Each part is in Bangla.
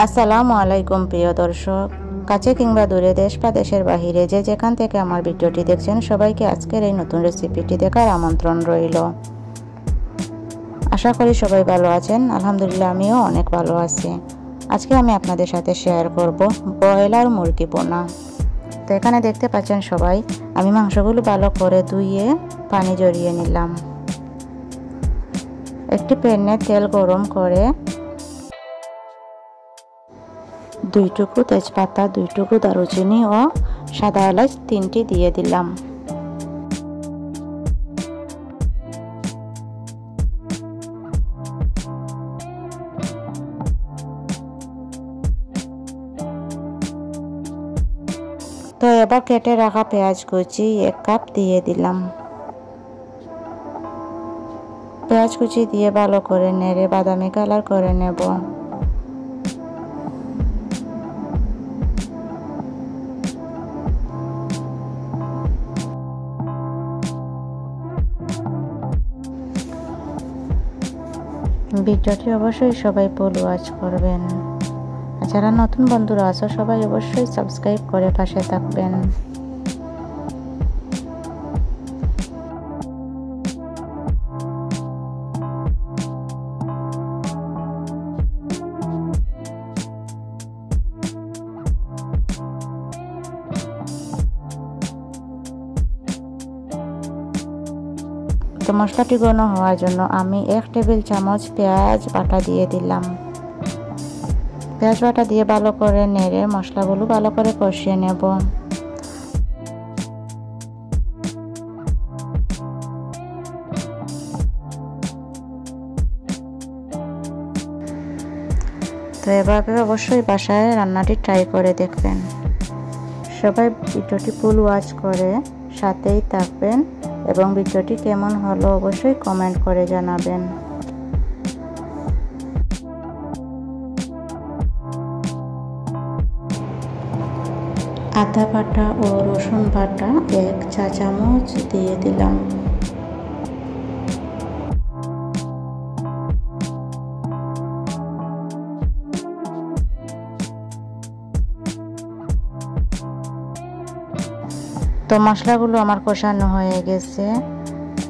আসসালামু আলাইকুম প্রিয় দর্শক, কাছে কিংবা দূরে, দেশ বা দেশের বাহিরে যে যেখান থেকে আমার ভিডিওটি দেখছেন সবাইকে আজকের এই নতুন রেসিপিটি দেখার আমন্ত্রণ রইল। আশা করি সবাই ভালো আছেন। আলহামদুলিল্লাহ আমিও অনেক ভালো আছি। আজকে আমি আপনাদের সাথে শেয়ার করব ব্রয়লার মুরগি বোনা। তো এখানে দেখতে পাচ্ছেন সবাই, আমি মাংসগুলো ভালো করে ধুয়ে পানি ঝরিয়ে নিলাম। একটি প্যানে তেল গরম করে 2 টুকরো তেজপাতা, 2 টুকরো দারুচিনি ও সাদা এলাচ 3টি দিয়ে দিলাম। তো এবার কেটে রাখা পেঁয়াজ কুচি 1 কাপ দিয়ে দিলাম। পেঁয়াজ কুচি দিয়ে ভালো করে নেড়ে বাদামি কালার করে নেব। ভিডিওটি অবশ্যই সবাই ফুল ওয়াচ করবেন। যারা নতুন বন্ধুরা আছো সবাই অবশ্যই সাবস্ক্রাইব করে পাশে থাকবেন। তো মশলাটি ঘন হওয়ার জন্য আমি 1 টেবিল চামচ পেঁয়াজ বাটা দিয়ে দিলাম। পেঁয়াজ বাটা দিয়ে ভালো করে নেড়ে মশলাগুলো ভালো করে কষিয়ে নেব। তো এভাবে অবশ্যই বাসায় রান্নাটি ট্রাই করে দেখবেন। সবাই ভিডিওটি ফুল ওয়াচ করে সাথেই থাকবেন এবং ভিডিওটি কেমন হলো অবশ্যই কমেন্ট করে জানাবেন। আদা বাটা ও রসুন বাটা 1 চা চামচ দিয়ে দিলাম। তো মশলাগুলো আমার কষানো হয়ে গেছে।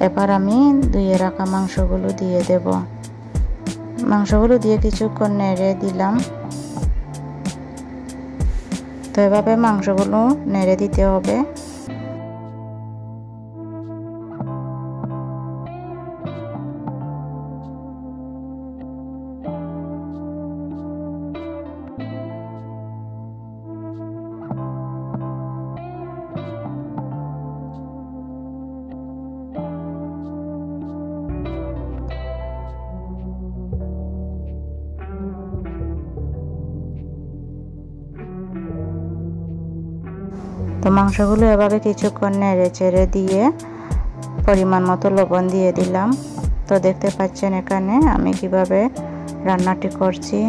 এবার আমি ধুয়ে রাখা মাংসগুলো দিয়ে দেব। মাংসগুলো দিয়ে কিছুক্ষণ নেড়ে দিলাম। তো এভাবে মাংসগুলো নেড়ে দিতে হবে। তো মাংসগুলো এভাবে কিছুক্ষণ নেড়ে চেড়ে দিয়ে পরিমাণ মতো লবণ দিয়ে দিলাম। তো দেখতে পাচ্ছেন এখানে আমি কিভাবে রান্নাটি করছি।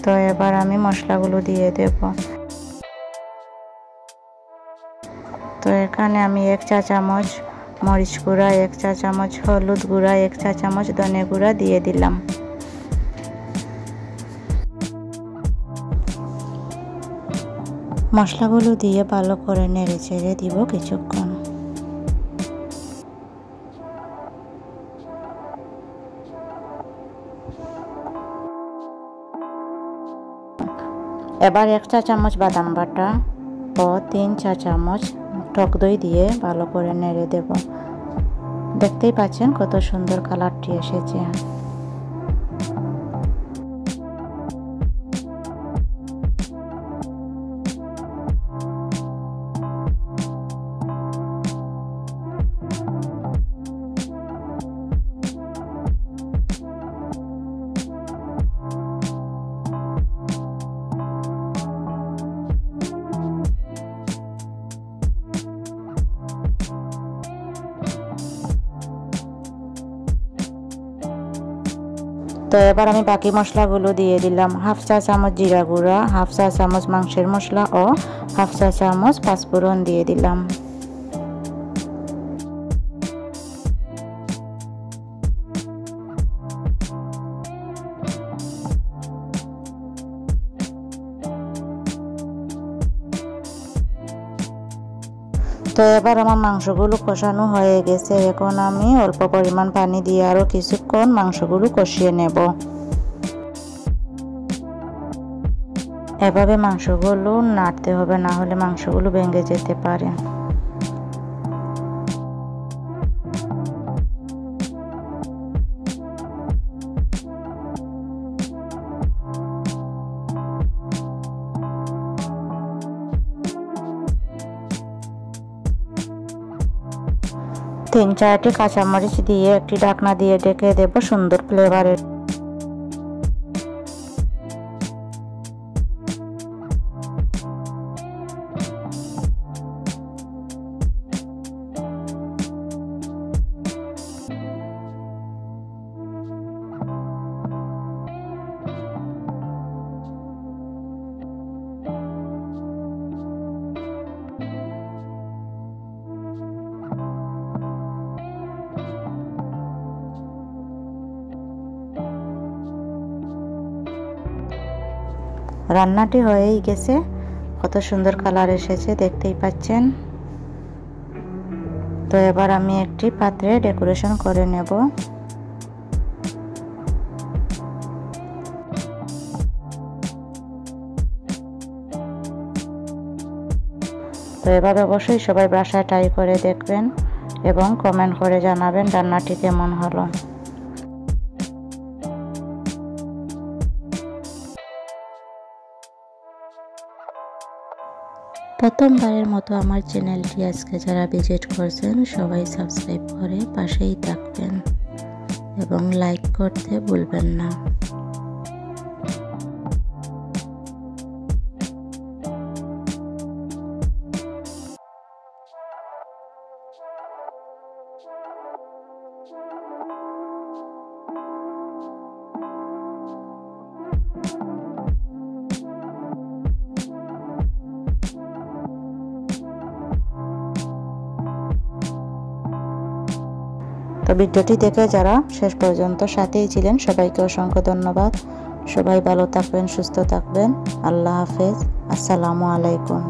তো এবার আমি মশলাগুলো দিয়ে দেব। তো এখানে আমি 1 চা চামচ মরিচ গুঁড়া, 1 চা চামচ হলুদ গুঁড়া, 1 চা চামচ ধনে গুঁড়া দিয়ে দিলাম। মশলাগুলো দিয়ে ভালো করে নেড়ে চেড়ে দিব কিছুক্ষণ। এবার 1 চা চামচ বাদাম বাটা ও 3 চা চামচ টক দই দিয়ে ভালো করে নেড়ে দেব। দেখতেই পাচ্ছেন কত সুন্দর কালারটি এসেছে। তো এবার আমি বাকি মশলাগুলো দিয়ে দিলাম। 1/2 চা চামচ জিরা গুঁড়া, 1/2 চা চামচ মাংসের মশলা ও 1/2 চা চামচ পাঁচফোড়ন দিয়ে দিলাম। তো এবার আমার মাংসগুলো কষানো হয়ে গেছে। এখন আমি অল্প পরিমাণ পানি দিয়ে আরও কিছুক্ষণ মাংসগুলো কষিয়ে নেব। এভাবে মাংসগুলো নাড়তে হবে, না হলে মাংসগুলো ভেঙে যেতে পারে। তিন চারটি কাঁচামরিচ দিয়ে একটি ঢাকনা দিয়ে ঢেকে দেব সুন্দর ফ্লেভারের। রান্নাটি হয়েই গেছে, কত সুন্দর কালার এসেছে দেখতেই পাচ্ছেন। তো এবার আমি একটি পাত্রে ডেকোরেশন করে নেব। তো এভাবে অবশ্যই সবাই বাসায় ট্রাই করে দেখবেন এবং কমেন্ট করে জানাবেন রান্নাটি কেমন হলো। প্রথমবারের মতো আমার চ্যানেলটি আজকে যারা ভিজিট করছেন সবাই সাবস্ক্রাইব করে পাশেই থাকবেন এবং লাইক করতে ভুলবেন না। তো ভিডিওটি দেখে যারা শেষ পর্যন্ত সাথেই ছিলেন সবাইকে অসংখ্য ধন্যবাদ। সবাই ভালো থাকবেন, সুস্থ থাকবেন। আল্লাহ হাফেজ। আসসালামু আলাইকুম।